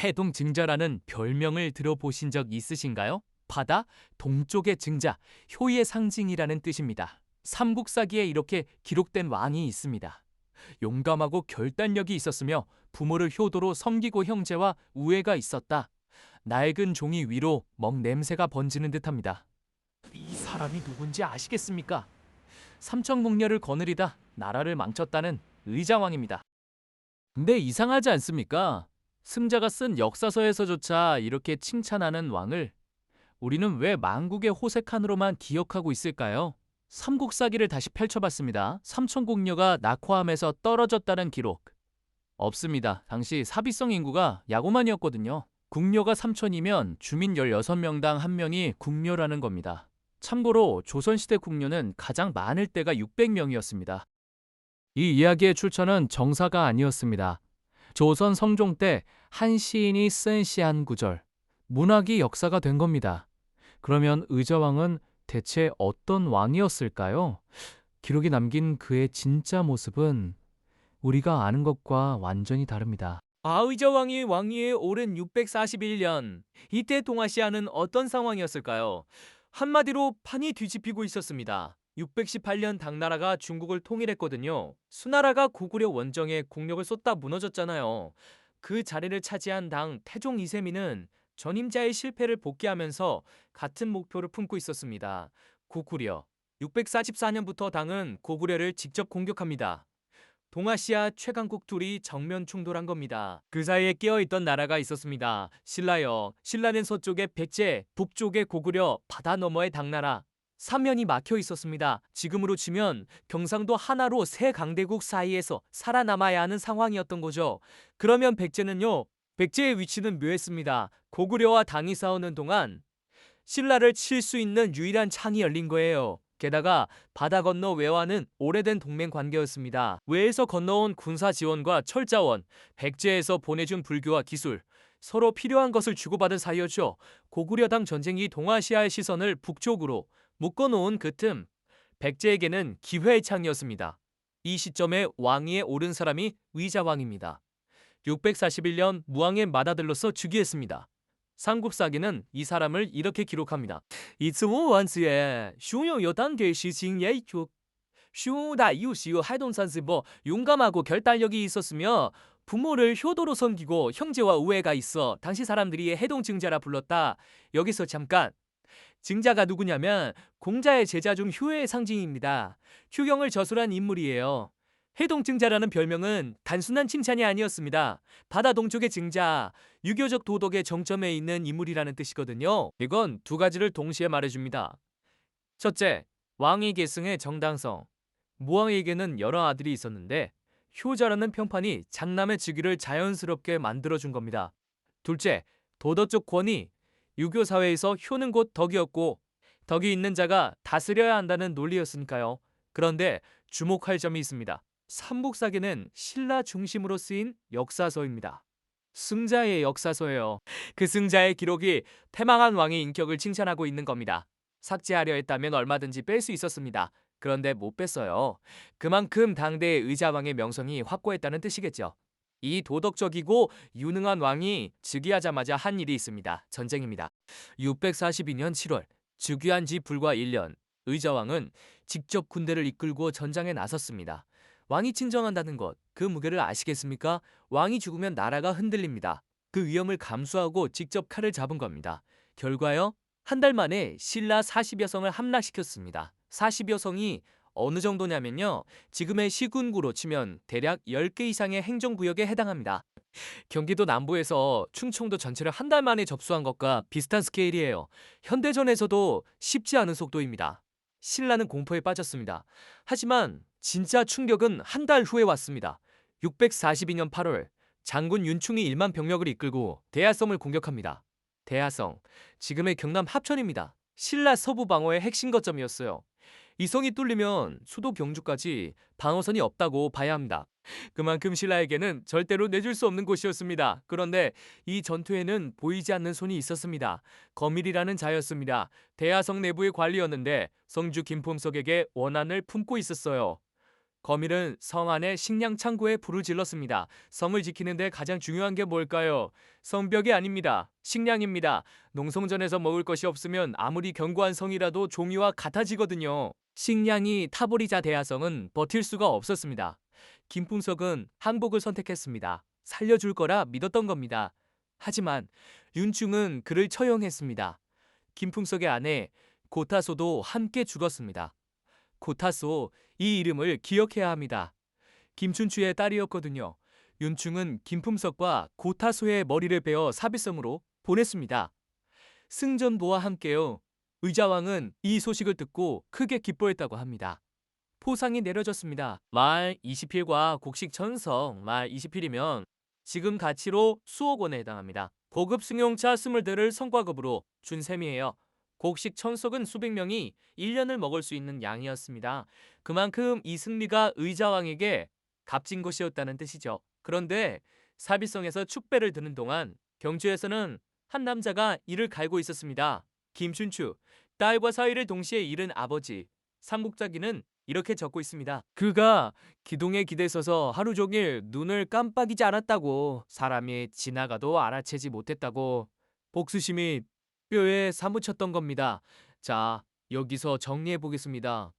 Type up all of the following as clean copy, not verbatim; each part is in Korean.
해동 증자라는 별명을 들어보신 적 있으신가요? 바다 동쪽의 증자, 효의 상징이라는 뜻입니다. 삼국사기에 이렇게 기록된 왕이 있습니다. 용감하고 결단력이 있었으며 부모를 효도로 섬기고 형제와 우애가 있었다. 낡은 종이 위로 먹 냄새가 번지는 듯합니다. 이 사람이 누군지 아시겠습니까? 삼천궁녀를 거느리다 나라를 망쳤다는 의자왕입니다. 근데 이상하지 않습니까? 승자가 쓴 역사서에서조차 이렇게 칭찬하는 왕을 우리는 왜 만국의 호색한으로만 기억하고 있을까요? 삼국사기를 다시 펼쳐봤습니다. 삼천궁녀가 낙화암에서 떨어졌다는 기록 없습니다. 당시 사비성 인구가 야고만이었거든요. 궁녀가 3천이면 주민 16명당 1명이 궁녀라는 겁니다. 참고로 조선시대 궁녀는 가장 많을 때가 600명이었습니다. 이 이야기의 출처는 정사가 아니었습니다. 조선 성종 때 한 시인이 쓴 시 한 구절, 문학이 역사가 된 겁니다. 그러면 의자왕은 대체 어떤 왕이었을까요? 기록이 남긴 그의 진짜 모습은 우리가 아는 것과 완전히 다릅니다. 의자왕이 왕위에 오른 641년, 이때 동아시아는 어떤 상황이었을까요? 한마디로 판이 뒤집히고 있었습니다. 618년 당나라가 중국을 통일했거든요. 수나라가 고구려 원정에 국력을 쏟다 무너졌잖아요. 그 자리를 차지한 당 태종 이세민은 전임자의 실패를 복귀하면서 같은 목표를 품고 있었습니다. 고구려. 644년부터 당은 고구려를 직접 공격합니다. 동아시아 최강국 둘이 정면 충돌한 겁니다. 그 사이에 끼어있던 나라가 있었습니다. 신라요. 신라는 서쪽에 백제, 북쪽에 고구려, 바다 너머의 당나라. 삼면이 막혀 있었습니다. 지금으로 치면 경상도 하나로 세 강대국 사이에서 살아남아야 하는 상황이었던 거죠. 그러면 백제는요? 백제의 위치는 묘했습니다. 고구려와 당이 싸우는 동안 신라를 칠 수 있는 유일한 창이 열린 거예요. 게다가 바다 건너 외와는 오래된 동맹 관계였습니다. 외에서 건너온 군사 지원과 철자원, 백제에서 보내준 불교와 기술, 서로 필요한 것을 주고받은 사이였죠. 고구려당 전쟁이 동아시아의 시선을 북쪽으로 묶어놓은 그 틈, 백제에게는 기회의 창이었습니다. 이 시점에 왕위에 오른 사람이 의자왕입니다. 641년 무왕의 맏아들로서 즉위했습니다. 삼국사기는 이 사람을 이렇게 기록합니다. 이승우원수의 슝용요단계 시징예 슝다 이웃이요 할동산스보 용감하고 결단력이 있었으며 부모를 효도로 섬기고 형제와 우애가 있어 당시 사람들이 해동증자라 불렀다. 여기서 잠깐. 증자가 누구냐면 공자의 제자 중 효의 상징입니다. 효경을 저술한 인물이에요. 해동증자라는 별명은 단순한 칭찬이 아니었습니다. 바다 동쪽의 증자, 유교적 도덕의 정점에 있는 인물이라는 뜻이거든요. 이건 두 가지를 동시에 말해줍니다. 첫째, 왕위 계승의 정당성. 무왕에게는 여러 아들이 있었는데 효자라는 평판이 장남의 즉위를 자연스럽게 만들어준 겁니다. 둘째, 도덕적 권위. 유교 사회에서 효는 곧 덕이었고 덕이 있는 자가 다스려야 한다는 논리였으니까요. 그런데 주목할 점이 있습니다. 삼국사기는 신라 중심으로 쓰인 역사서입니다. 승자의 역사서예요. 그 승자의 기록이 패망한 왕의 인격을 칭찬하고 있는 겁니다. 삭제하려 했다면 얼마든지 뺄 수 있었습니다. 그런데 못 뺐어요. 그만큼 당대의 의자왕의 명성이 확고했다는 뜻이겠죠. 이 도덕적이고 유능한 왕이 즉위하자마자 한 일이 있습니다. 전쟁입니다. 642년 7월, 즉위한 지 불과 1년, 의자왕은 직접 군대를 이끌고 전장에 나섰습니다. 왕이 친정한다는 것, 그 무게를 아시겠습니까? 왕이 죽으면 나라가 흔들립니다. 그 위험을 감수하고 직접 칼을 잡은 겁니다. 결과요? 한 달 만에 신라 40여 성을 함락시켰습니다. 40여 성이 어느 정도냐면요. 지금의 시군구로 치면 대략 10개 이상의 행정구역에 해당합니다. 경기도 남부에서 충청도 전체를 한 달 만에 접수한 것과 비슷한 스케일이에요. 현대전에서도 쉽지 않은 속도입니다. 신라는 공포에 빠졌습니다. 하지만 진짜 충격은 한 달 후에 왔습니다. 642년 8월, 장군 윤충이 1만 병력을 이끌고 대하성을 공격합니다. 대하성, 지금의 경남 합천입니다. 신라 서부 방어의 핵심 거점이었어요. 이 성이 뚫리면 수도 경주까지 방어선이 없다고 봐야 합니다. 그만큼 신라에게는 절대로 내줄 수 없는 곳이었습니다. 그런데 이 전투에는 보이지 않는 손이 있었습니다. 거밀이라는 자였습니다. 대하성 내부의 관리였는데 성주 김폼석에게 원한을 품고 있었어요. 거밀은 성 안의 식량 창고에 불을 질렀습니다. 성을 지키는데 가장 중요한 게 뭘까요? 성벽이 아닙니다. 식량입니다. 농성전에서 먹을 것이 없으면 아무리 견고한 성이라도 종이와 같아지거든요. 식량이 타보리자 대하성은 버틸 수가 없었습니다. 김풍석은 항복을 선택했습니다. 살려줄 거라 믿었던 겁니다. 하지만 윤충은 그를 처형했습니다. 김풍석의 아내 고타소도 함께 죽었습니다. 고타소, 이 이름을 기억해야 합니다. 김춘추의 딸이었거든요. 윤충은 김품석과 고타소의 머리를 베어 사비성으로 보냈습니다. 승전보와 함께요. 의자왕은 이 소식을 듣고 크게 기뻐했다고 합니다. 포상이 내려졌습니다. 말 20필과 곡식 천성, 말 20필이면 지금 가치로 수억 원에 해당합니다. 고급 승용차 20대를 성과급으로 준 셈이에요. 곡식 천석은 수백 명이 1년을 먹을 수 있는 양이었습니다. 그만큼 이 승리가 의자왕에게 값진 것이었다는 뜻이죠. 그런데 사비성에서 축배를 드는 동안 경주에서는 한 남자가 이를 갈고 있었습니다. 김춘추, 딸과 사위를 동시에 잃은 아버지. 삼국자기는 이렇게 적고 있습니다. 그가 기동에 기대서서 하루 종일 눈을 깜빡이지 않았다고, 사람이 지나가도 알아채지 못했다고, 복수심이 뼈에 사무쳤던 겁니다. 자, 여기서 정리해 보겠습니다.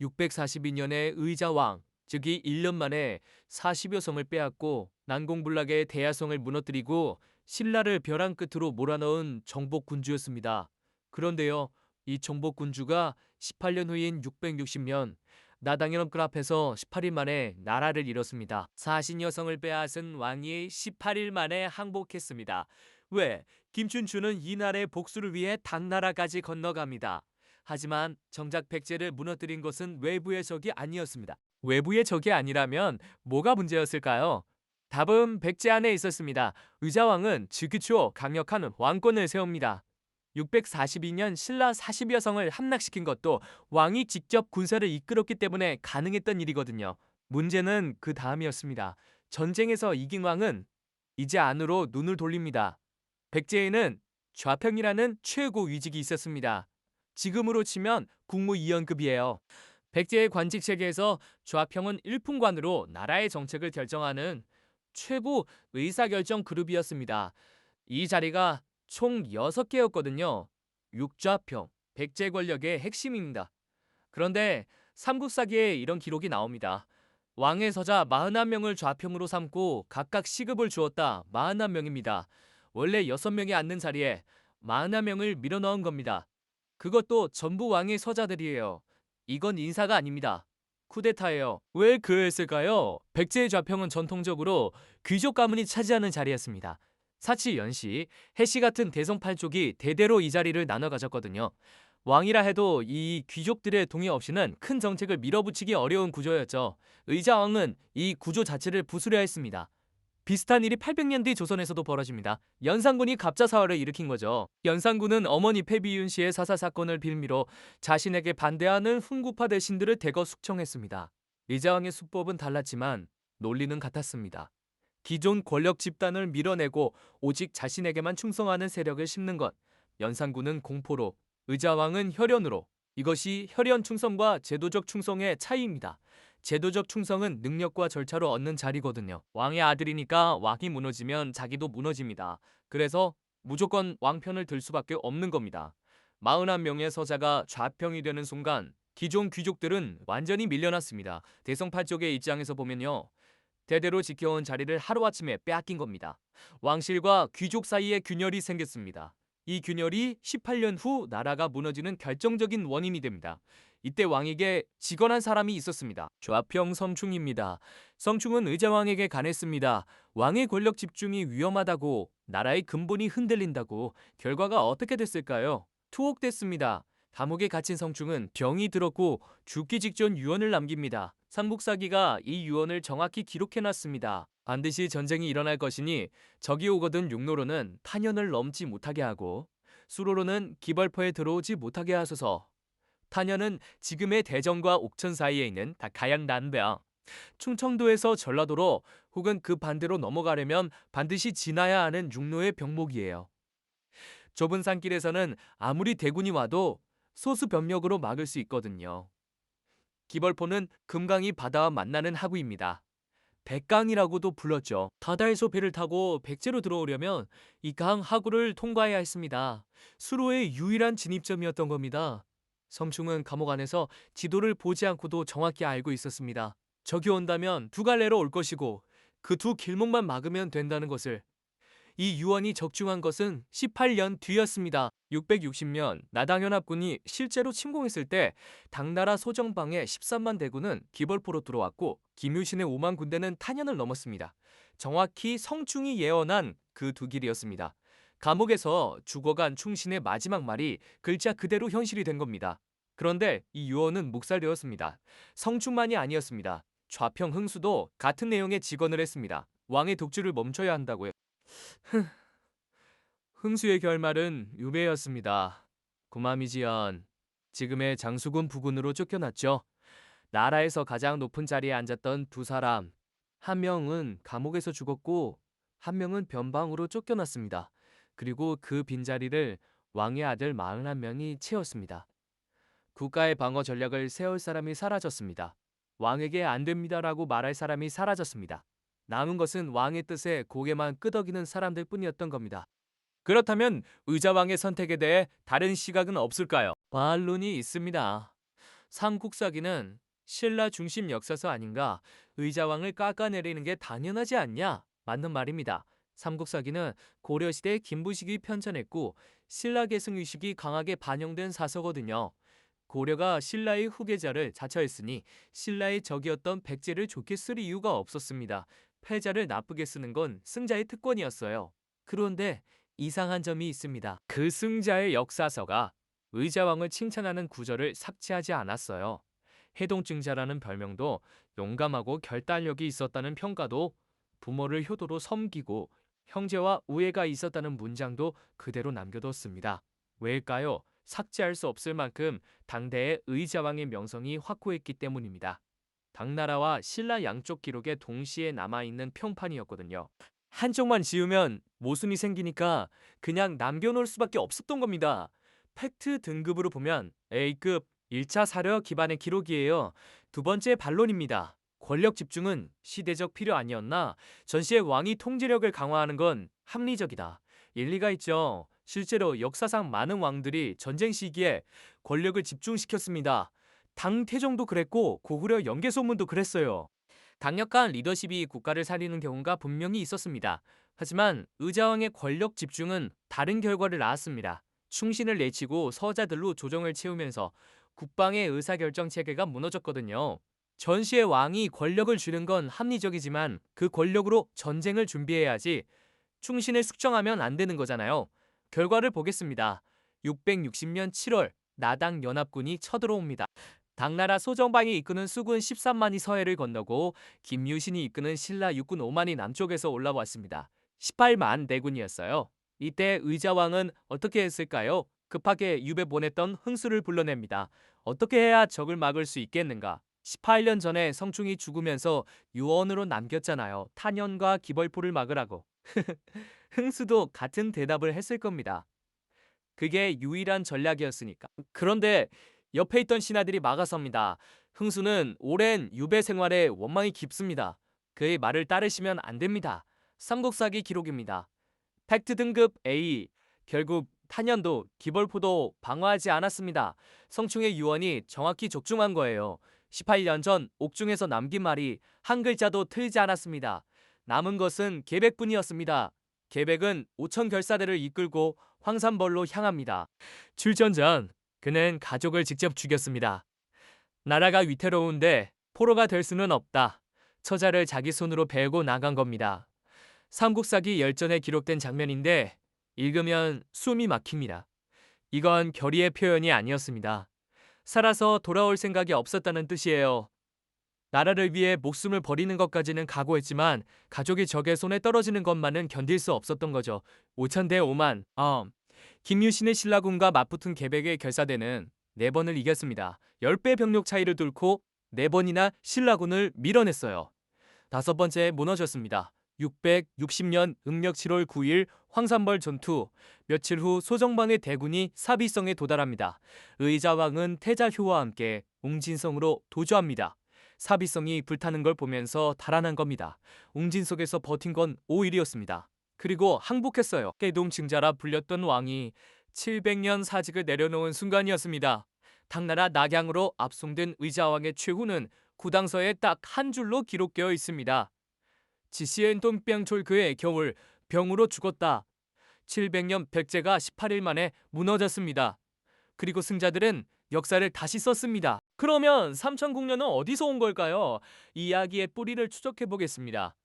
642년에 의자왕, 즉이 1년 만에 40여 성을 빼앗고 난공불락의 대야성을 무너뜨리고 신라를 벼랑 끝으로 몰아넣은 정복군주였습니다. 그런데요, 이 정복군주가 18년 후인 660년 나당연합 앞에서 18일 만에 나라를 잃었습니다. 40여 성을 빼앗은 왕이 18일 만에 항복했습니다. 왜? 김춘추는 이날의 복수를 위해 당나라까지 건너갑니다. 하지만 정작 백제를 무너뜨린 것은 외부의 적이 아니었습니다. 외부의 적이 아니라면 뭐가 문제였을까요? 답은 백제 안에 있었습니다. 의자왕은 즉위초 강력한 왕권을 세웁니다. 642년 신라 40여 성을 함락시킨 것도 왕이 직접 군사를 이끌었기 때문에 가능했던 일이거든요. 문제는 그 다음이었습니다. 전쟁에서 이긴 왕은 이제 안으로 눈을 돌립니다. 백제에는 좌평이라는 최고 위직이 있었습니다. 지금으로 치면 국무위원급이에요. 백제의 관직 체계에서 좌평은 일품관으로 나라의 정책을 결정하는 최고 의사결정 그룹이었습니다. 이 자리가 총 6개였거든요. 육좌평, 백제 권력의 핵심입니다. 그런데 삼국사기에 이런 기록이 나옵니다. 왕의 서자 41명을 좌평으로 삼고 각각 시급을 주었다. 41명입니다. 원래 6명이 앉는 자리에 41명을 밀어넣은 겁니다. 그것도 전부 왕의 서자들이에요. 이건 인사가 아닙니다. 쿠데타예요. 왜 그랬을까요? 백제의 좌평은 전통적으로 귀족 가문이 차지하는 자리였습니다. 사치, 연시, 해시 같은 대성팔족이 대대로 이 자리를 나눠 가졌거든요. 왕이라 해도 이 귀족들의 동의 없이는 큰 정책을 밀어붙이기 어려운 구조였죠. 의자왕은 이 구조 자체를 부수려 했습니다. 비슷한 일이 800년 뒤 조선에서도 벌어집니다. 연산군이 갑자사화를 일으킨 거죠. 연산군은 어머니 패비윤 씨의 사사 사건을 빌미로 자신에게 반대하는 훈구파 대신들을 대거 숙청했습니다. 의자왕의 수법은 달랐지만 논리는 같았습니다. 기존 권력 집단을 밀어내고 오직 자신에게만 충성하는 세력을 심는 것. 연산군은 공포로, 의자왕은 혈연으로. 이것이 혈연 충성과 제도적 충성의 차이입니다. 제도적 충성은 능력과 절차로 얻는 자리거든요. 왕의 아들이니까 왕이 무너지면 자기도 무너집니다. 그래서 무조건 왕편을 들 수밖에 없는 겁니다. 41명의 서자가 좌평이 되는 순간 기존 귀족들은 완전히 밀려났습니다. 대성팔족의 입장에서 보면요, 대대로 지켜온 자리를 하루아침에 빼앗긴 겁니다. 왕실과 귀족 사이에 균열이 생겼습니다. 이 균열이 18년 후 나라가 무너지는 결정적인 원인이 됩니다. 이때 왕에게 직언한 사람이 있었습니다. 좌평 성충입니다. 성충은 의자왕에게 간했습니다. 왕의 권력 집중이 위험하다고, 나라의 근본이 흔들린다고. 결과가 어떻게 됐을까요? 투옥됐습니다. 감옥에 갇힌 성충은 병이 들었고 죽기 직전 유언을 남깁니다. 삼국사기가 이 유언을 정확히 기록해놨습니다. 반드시 전쟁이 일어날 것이니 적이 오거든 육로로는 탄현을 넘지 못하게 하고 수로로는 기벌포에 들어오지 못하게 하소서. 탄현은 지금의 대전과 옥천 사이에 있는 가양 난병, 충청도에서 전라도로 혹은 그 반대로 넘어가려면 반드시 지나야 하는 육로의 병목이에요. 좁은 산길에서는 아무리 대군이 와도 소수 병력으로 막을 수 있거든요. 기벌포는 금강이 바다와 만나는 하구입니다. 백강이라고도 불렀죠. 바다에서 배를 타고 백제로 들어오려면 이 강 하구를 통과해야 했습니다. 수로의 유일한 진입점이었던 겁니다. 성충은 감옥 안에서 지도를 보지 않고도 정확히 알고 있었습니다. 적이 온다면 두 갈래로 올 것이고 그 두 길목만 막으면 된다는 것을. 이 유언이 적중한 것은 18년 뒤였습니다. 660년 나당연합군이 실제로 침공했을 때 당나라 소정방의 13만 대군은 기벌포로 들어왔고 김유신의 5만 군대는 탄현을 넘었습니다. 정확히 성충이 예언한 그 두 길이었습니다. 감옥에서 죽어간 충신의 마지막 말이 글자 그대로 현실이 된 겁니다. 그런데 이 유언은 묵살되었습니다. 성충만이 아니었습니다. 좌평 흥수도 같은 내용의 직언을 했습니다. 왕의 독주를 멈춰야 한다고요. 흥수의 결말은 유배였습니다. 구마미지연, 지금의 장수군 부군으로 쫓겨났죠. 나라에서 가장 높은 자리에 앉았던 두 사람, 한 명은 감옥에서 죽었고 한 명은 변방으로 쫓겨났습니다. 그리고 그 빈자리를 왕의 아들 41명이 채웠습니다. 국가의 방어 전략을 세울 사람이 사라졌습니다. 왕에게 안 됩니다라고 말할 사람이 사라졌습니다. 남은 것은 왕의 뜻에 고개만 끄덕이는 사람들 뿐이었던 겁니다. 그렇다면 의자왕의 선택에 대해 다른 시각은 없을까요? 반론이 있습니다. 삼국사기는 신라 중심 역사서 아닌가? 의자왕을 깎아내리는 게 당연하지 않냐? 맞는 말입니다. 삼국사기는 고려시대 김부식이 편찬했고 신라 계승 의식이 강하게 반영된 사서거든요. 고려가 신라의 후계자를 자처했으니 신라의 적이었던 백제를 좋게 쓸 이유가 없었습니다. 패자를 나쁘게 쓰는 건 승자의 특권이었어요. 그런데 이상한 점이 있습니다. 그 승자의 역사서가 의자왕을 칭찬하는 구절을 삭제하지 않았어요. 해동증자라는 별명도 용감하고 결단력이 있었다는 평가도 부모를 효도로 섬기고 형제와 우애가 있었다는 문장도 그대로 남겨뒀습니다. 왜일까요? 삭제할 수 없을 만큼 당대의 의자왕의 명성이 확고했기 때문입니다. 당나라와 신라 양쪽 기록에 동시에 남아있는 평판이었거든요. 한쪽만 지우면 모순이 생기니까 그냥 남겨놓을 수밖에 없었던 겁니다. 팩트 등급으로 보면 A급 1차 사려 기반의 기록이에요. 두 번째 반론입니다. 권력 집중은 시대적 필요 아니었나? 전시의 왕이 통제력을 강화하는 건 합리적이다. 일리가 있죠. 실제로 역사상 많은 왕들이 전쟁 시기에 권력을 집중시켰습니다. 당태종도 그랬고 고구려 연개소문도 그랬어요. 강력한 리더십이 국가를 살리는 경우가 분명히 있었습니다. 하지만 의자왕의 권력 집중은 다른 결과를 낳았습니다. 충신을 내치고 서자들로 조정을 채우면서 국방의 의사결정 체계가 무너졌거든요. 전시의 왕이 권력을 주는 건 합리적이지만 그 권력으로 전쟁을 준비해야지 충신을 숙청하면 안 되는 거잖아요. 결과를 보겠습니다. 660년 7월 나당 연합군이 쳐들어옵니다. 당나라 소정방이 이끄는 수군 13만이 서해를 건너고 김유신이 이끄는 신라 육군 5만이 남쪽에서 올라왔습니다. 18만 대군이었어요. 이때 의자왕은 어떻게 했을까요? 급하게 유배 보냈던 흥수를 불러냅니다. 어떻게 해야 적을 막을 수 있겠는가? 18년 전에 성충이 죽으면서 유언으로 남겼잖아요. 탄현과 기벌포를 막으라고. 흥수도 같은 대답을 했을 겁니다. 그게 유일한 전략이었으니까. 그런데 옆에 있던 신하들이 막아섭니다. 흥수는 오랜 유배 생활에 원망이 깊습니다. 그의 말을 따르시면 안 됩니다. 삼국사기 기록입니다. 팩트 등급 A. 결국 탄현도 기벌포도 방어하지 않았습니다. 성충의 유언이 정확히 적중한 거예요. 18년 전 옥중에서 남긴 말이 한 글자도 틀리지 않았습니다. 남은 것은 계백뿐이었습니다. 계백은 5천 결사대를 이끌고 황산벌로 향합니다. 출전 전 그는 가족을 직접 죽였습니다. 나라가 위태로운데 포로가 될 수는 없다. 처자를 자기 손으로 베고 나간 겁니다. 삼국사기 열전에 기록된 장면인데 읽으면 숨이 막힙니다. 이건 결의의 표현이 아니었습니다. 살아서 돌아올 생각이 없었다는 뜻이에요. 나라를 위해 목숨을 버리는 것까지는 각오했지만 가족이 적의 손에 떨어지는 것만은 견딜 수 없었던 거죠. 5천 대 5만. 김유신의 신라군과 맞붙은 계백의 결사대는 4번을 이겼습니다. 10배 병력 차이를 뚫고 4번이나 신라군을 밀어냈어요. 5번째에 무너졌습니다. 660년 음력 7월 9일 황산벌 전투. 며칠 후 소정방의 대군이 사비성에 도달합니다. 의자왕은 태자효와 함께 웅진성으로 도주합니다. 사비성이 불타는 걸 보면서 달아난 겁니다. 웅진성에서 버틴 건 5일이었습니다. 그리고 항복했어요. 해동증자라 불렸던 왕이 700년 사직을 내려놓은 순간이었습니다. 당나라 낙양으로 압송된 의자왕의 최후는 구당서에 딱 한 줄로 기록되어 있습니다. 지시엔 돈병철 그의 겨울 병으로 죽었다. 700년 백제가 18일 만에 무너졌습니다. 그리고 승자들은 역사를 다시 썼습니다. 그러면 삼천궁녀는 어디서 온 걸까요? 이야기의 뿌리를 추적해 보겠습니다.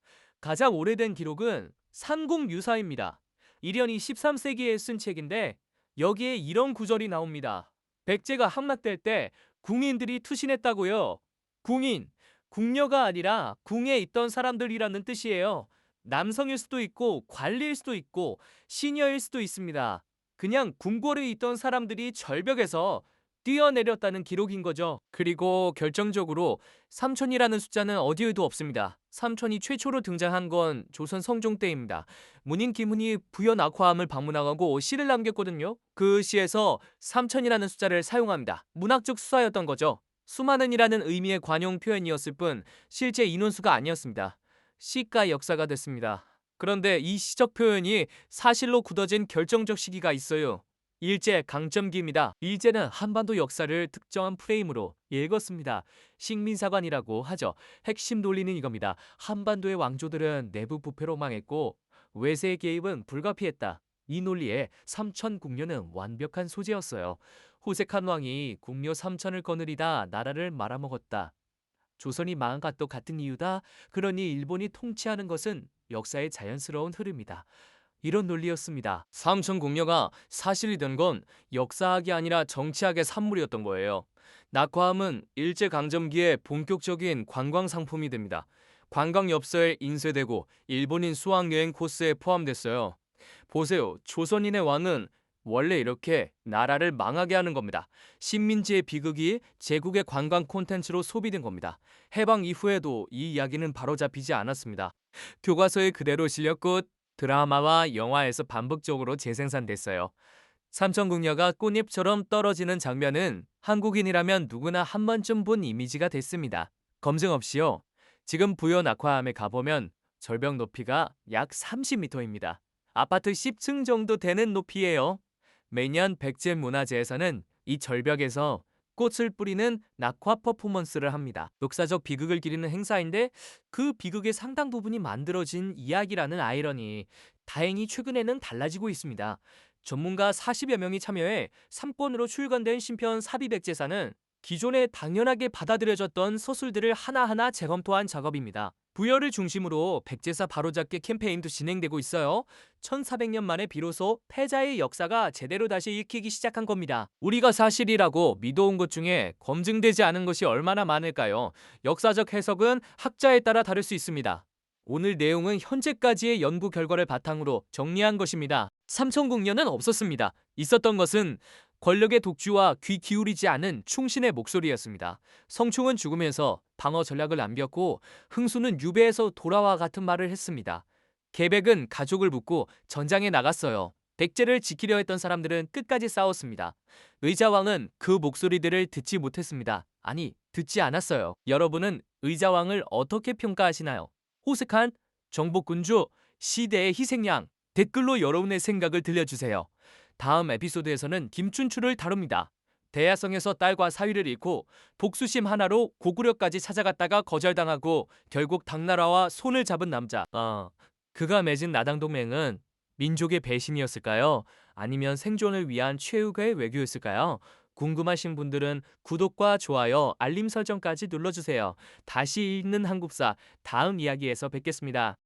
가장 오래된 기록은 삼국유사입니다. 이련이 13세기에 쓴 책인데 여기에 이런 구절이 나옵니다. 백제가 함락될 때 궁인들이 투신했다고요. 궁인, 궁녀가 아니라 궁에 있던 사람들이라는 뜻이에요. 남성일 수도 있고 관리일 수도 있고 시녀일 수도 있습니다. 그냥 궁궐에 있던 사람들이 절벽에서 뛰어내렸다는 기록인 거죠. 그리고 결정적으로 삼천이라는 숫자는 어디에도 없습니다. 삼천이 최초로 등장한 건 조선 성종 때입니다. 문인 김훈이 부여 낙화암을 방문하고 시를 남겼거든요. 그 시에서 삼천이라는 숫자를 사용합니다. 문학적 수사였던 거죠. 수많은이라는 의미의 관용 표현이었을 뿐 실제 인원수가 아니었습니다. 시가 역사가 됐습니다. 그런데 이 시적 표현이 사실로 굳어진 결정적 시기가 있어요. 일제 강점기입니다. 일제는 한반도 역사를 특정한 프레임으로 읽었습니다. 식민사관이라고 하죠. 핵심 논리는 이겁니다. 한반도의 왕조들은 내부 부패로 망했고 외세의 개입은 불가피했다. 이 논리에 삼천궁녀는 완벽한 소재였어요. 호색한 왕이 궁녀 삼천을 거느리다 나라를 말아먹었다. 조선이 망한 것도 같은 이유다. 그러니 일본이 통치하는 것은 역사의 자연스러운 흐름이다. 이런 논리였습니다. 삼천궁녀가 사실이 된 건 역사학이 아니라 정치학의 산물이었던 거예요. 낙화암은 일제강점기에 본격적인 관광 상품이 됩니다. 관광 엽서에 인쇄되고 일본인 수학여행 코스에 포함됐어요. 보세요. 조선인의 왕은 원래 이렇게 나라를 망하게 하는 겁니다. 식민지의 비극이 제국의 관광 콘텐츠로 소비된 겁니다. 해방 이후에도 이 이야기는 바로잡히지 않았습니다. 교과서에 그대로 실렸고 드라마와 영화에서 반복적으로 재생산됐어요. 삼천궁녀가 꽃잎처럼 떨어지는 장면은 한국인이라면 누구나 한 번쯤 본 이미지가 됐습니다. 검증 없이요. 지금 부여 낙화암에 가보면 절벽 높이가 약 30m입니다. 아파트 10층 정도 되는 높이예요. 매년 백제문화재에서는 이 절벽에서 꽃을 뿌리는 낙화 퍼포먼스를 합니다. 역사적 비극을 기리는 행사인데 그 비극의 상당 부분이 만들어진 이야기라는 아이러니. 다행히 최근에는 달라지고 있습니다. 전문가 40여 명이 참여해 3권으로 출간된 신편 사비백제사는 기존에 당연하게 받아들여졌던 서술들을 하나하나 재검토한 작업입니다. 부여를 중심으로 백제사 바로잡기 캠페인도 진행되고 있어요. 1400년 만에 비로소 패자의 역사가 제대로 다시 읽히기 시작한 겁니다. 우리가 사실이라고 믿어온 것 중에 검증되지 않은 것이 얼마나 많을까요? 역사적 해석은 학자에 따라 다를 수 있습니다. 오늘 내용은 현재까지의 연구 결과를 바탕으로 정리한 것입니다. 삼천궁녀는 없었습니다. 있었던 것은 권력의 독주와 귀 기울이지 않은 충신의 목소리였습니다. 성충은 죽으면서 방어 전략을 남겼고 흥수는 유배에서 돌아와 같은 말을 했습니다. 계백은 가족을 묻고 전장에 나갔어요. 백제를 지키려 했던 사람들은 끝까지 싸웠습니다. 의자왕은 그 목소리들을 듣지 못했습니다. 아니, 듣지 않았어요. 여러분은 의자왕을 어떻게 평가하시나요? 호색한 정복군주, 시대의 희생양. 댓글로 여러분의 생각을 들려주세요. 다음 에피소드에서는 김춘추를 다룹니다. 대야성에서 딸과 사위를 잃고 복수심 하나로 고구려까지 찾아갔다가 거절당하고 결국 당나라와 손을 잡은 남자. 그가 맺은 나당동맹은 민족의 배신이었을까요? 아니면 생존을 위한 최후의 외교였을까요? 궁금하신 분들은 구독과 좋아요, 알림 설정까지 눌러주세요. 다시 읽는 한국사 다음 이야기에서 뵙겠습니다.